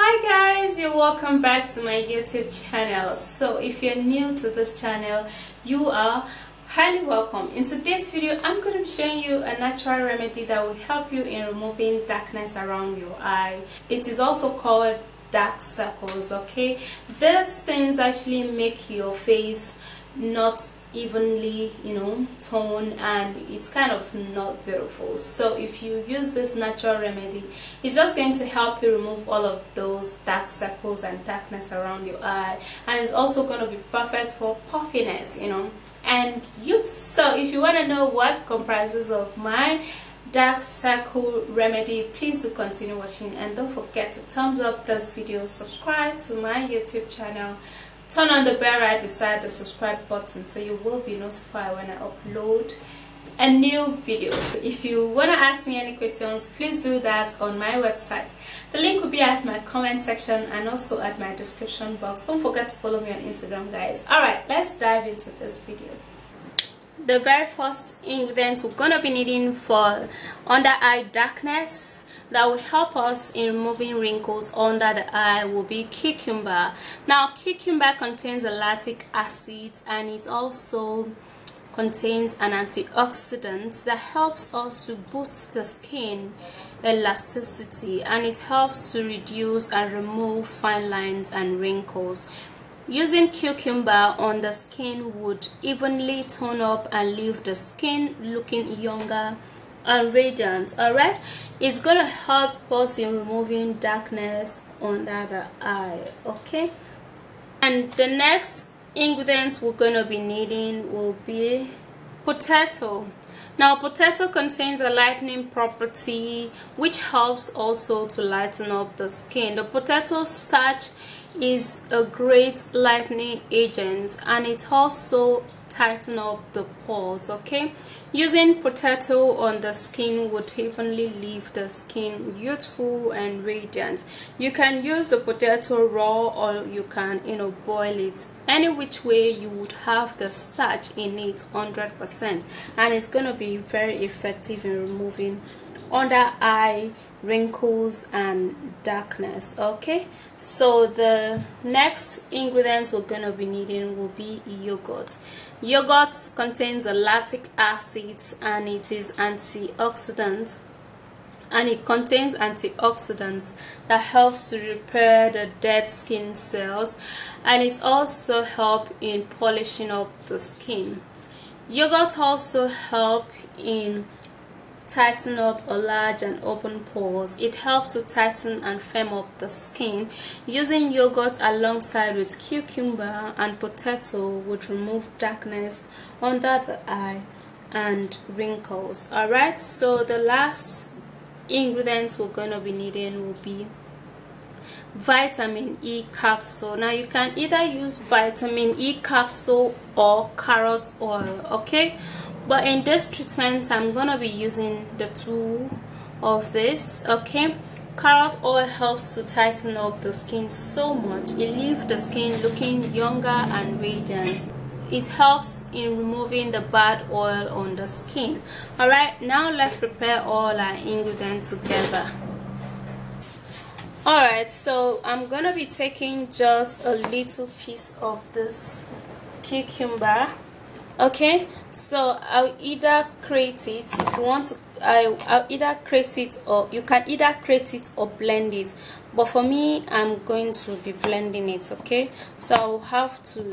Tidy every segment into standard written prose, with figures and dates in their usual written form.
Hi guys, you're welcome back to my YouTube channel. So if you're new to this channel, you are highly welcome. In today's video, I'm going to be showing you a natural remedy that will help you in removing darkness around your eye. It is also called dark circles. Okay, these things actually make your face not evenly toned, and it's kind of not beautiful. So if you use this natural remedy, it's just going to help you remove all of those dark circles and darkness around your eye, and it's also going to be perfect for puffiness, and so if you want to know what comprises of my dark circle remedy, please do continue watching, and don't forget to thumbs up this video, subscribe to my YouTube channel, turn on the bell right beside the subscribe button so you will be notified when I upload a new video. If you want to ask me any questions, please do that on my website. The link will be at my comment section and also at my description box. Don't forget to follow me on Instagram, guys. Alright, let's dive into this video. The very first ingredient we're going to be needing for under eye darkness that will help us in removing wrinkles under the eye will be cucumber. Now, cucumber contains a lactic acid, and it also contains an antioxidant that helps us to boost the skin elasticity, and it helps to reduce and remove fine lines and wrinkles. Using cucumber on the skin would evenly tone up and leave the skin looking younger and radiant. Alright, it's gonna help us in removing darkness under the eye. Okay, and the next ingredients we're gonna be needing will be potato. Now, potato contains a lightening property which helps also to lighten up the skin. The potato starch is a great lightening agent, and it also tighten up the pores. Okay, using potato on the skin would evenly leave the skin youthful and radiant. You can use the potato raw, or you can boil it. Any which way, you would have the starch in it 100%, and it's going to be very effective in removing under eye wrinkles and darkness. Okay, so the next ingredients we're going to be needing will be yogurt. Yogurt contains a lactic acid, and it is antioxidant, and it contains antioxidants that helps to repair the dead skin cells, and it also helps in polishing up the skin. Yogurt also help in tighten up a large and open pores. It helps to tighten and firm up the skin. Using yogurt alongside with cucumber and potato would remove darkness under the eye and wrinkles. Alright, so the last ingredients we're going to be needing will be vitamin E capsule. Now, you can either use vitamin E capsule or carrot oil. Okay, but in this treatment I'm gonna be using the two of this. Okay, carrot oil helps to tighten up the skin so much. It leaves the skin looking younger and radiant. It helps in removing the bad oil on the skin. Alright, now let's prepare all our ingredients together. Alright, so I'm gonna be taking just a little piece of this cucumber. Okay, so I'll either crate it if you want to. I'll either crate it, or you can either crate it or blend it, but for me I'm going to be blending it. Okay, so I'll have to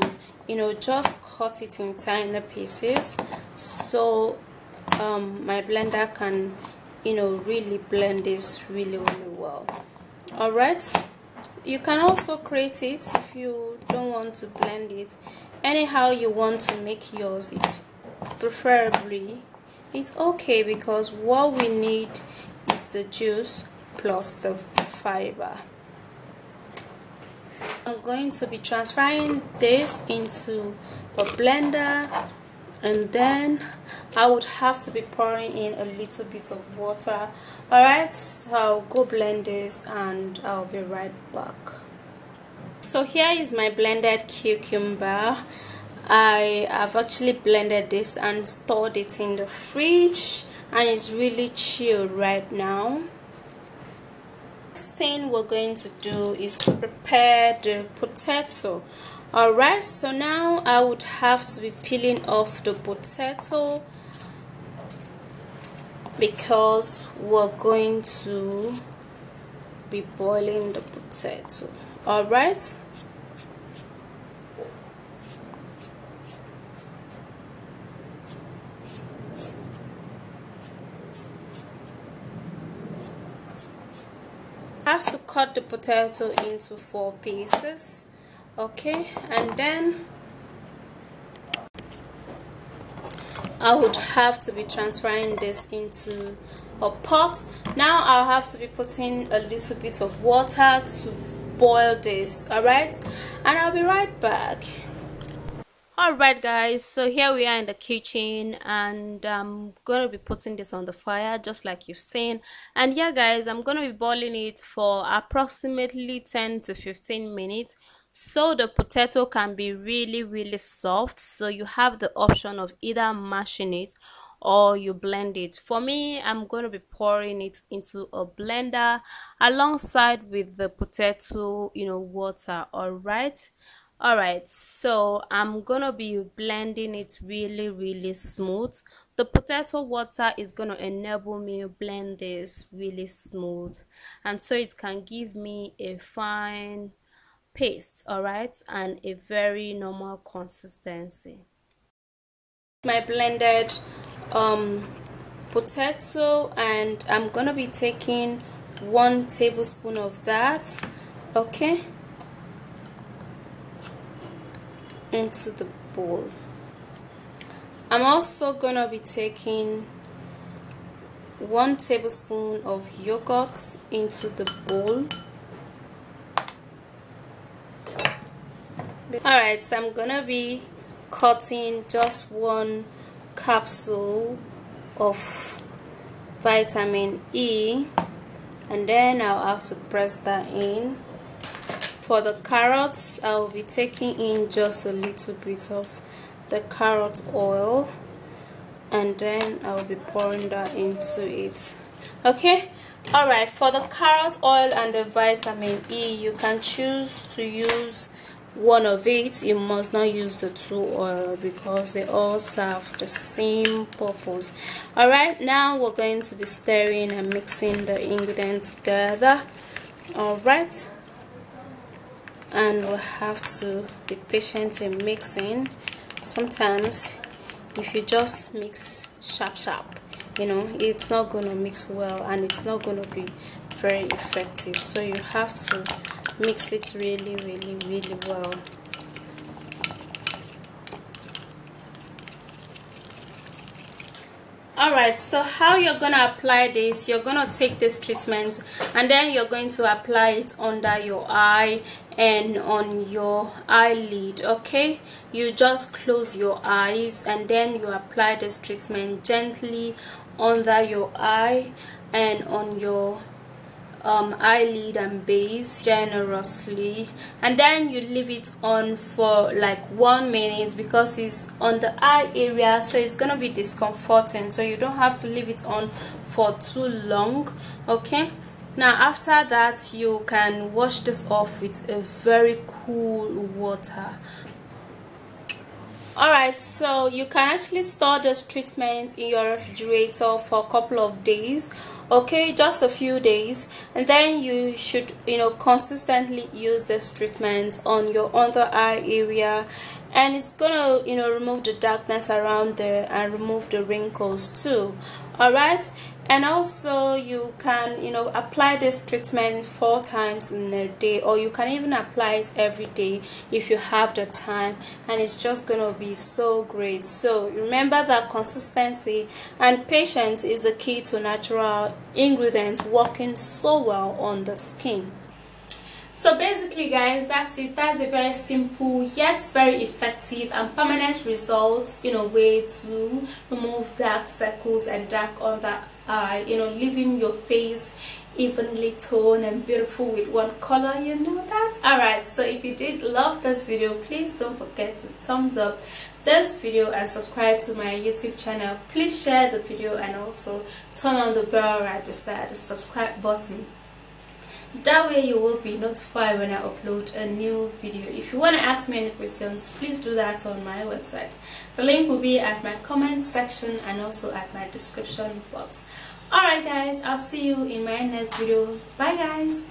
just cut it in tiny pieces so my blender can really blend this really well. All right, you can also crate it if you don't want to blend it. Anyhow you want to make yours, it's preferably it's okay, because what we need is the juice plus the fiber. I'm going to be transferring this into the blender, and then I would have to be pouring in a little bit of water. Alright, so I'll go blend this and I'll be right back. So here is my blended cucumber. I have actually blended this and stored it in the fridge, and it's really chilled right now. next thing we're going to do is to prepare the potato. Alright, so now I would have to be peeling off the potato because we're going to be boiling the potato. Alright, I have to cut the potato into 4 pieces. Okay, and then I would have to be transferring this into a pot. Now I'll have to be putting a little bit of water to boil this. Alright, and I'll be right back. Alright guys, so here we are in the kitchen, and I'm gonna be putting this on the fire just like you've seen. And yeah guys, I'm gonna be boiling it for approximately 10 to 15 minutes so the potato can be really soft. So you have the option of either mashing it or you blend it. For me, I'm going to be pouring it into a blender alongside with the potato, water. All right, so I'm gonna be blending it really smooth. The potato water is gonna enable me to blend this really smooth, and so it can give me a fine paste, all right, and a very normal consistency. My blended potato, and I'm gonna be taking 1 tablespoon of that, okay, into the bowl. I'm also gonna be taking 1 tablespoon of yogurt into the bowl. Alright, so I'm gonna be cutting just 1 capsule of vitamin E, and then I'll have to press that in. For the carrots, I'll be taking in just a little bit of the carrot oil, and then I'll be pouring that into it. Okay, alright, for the carrot oil and the vitamin E, you can choose to use one of it. You must not use the 2 oil because they all serve the same purpose. Alright, now we're going to be stirring and mixing the ingredients together. Alright, and we'll have to be patient in mixing. Sometimes if you just mix sharp, it's not going to mix well and it's not going to be very effective. So you have to mix it really well. Alright, so how you're gonna apply this, you're gonna take this treatment and then you're going to apply it under your eye and on your eyelid. Okay, you just close your eyes and then you apply this treatment gently under your eye and on your eyelid and base generously, and then you leave it on for like 1 minute because it's on the eye area, so it's gonna be discomforting, so you don't have to leave it on for too long. Okay, now after that you can wash this off with a very cool water. Alright, so you can actually store this treatment in your refrigerator for a couple of days, okay, just a few days, and then you should consistently use this treatment on your under eye area, and it's gonna remove the darkness around there and remove the wrinkles too. Alright, and also you can apply this treatment 4 times in a day, or you can even apply it every day if you have the time, and it's just gonna be so great. So remember that consistency and patience is the key to natural ingredients working so well on the skin. So basically guys, that's it. That's a very simple yet very effective and permanent results way to remove dark circles and dark under eye, leaving your face evenly toned and beautiful with one color. That. Alright, so if you did love this video, please don't forget to thumbs up this video and subscribe to my YouTube channel. Please share the video and also turn on the bell right beside the subscribe button. That way you will be notified when I upload a new video. If you want to ask me any questions, please do that on my website. The link will be at my comment section and also at my description box. Alright guys, I'll see you in my next video. Bye guys.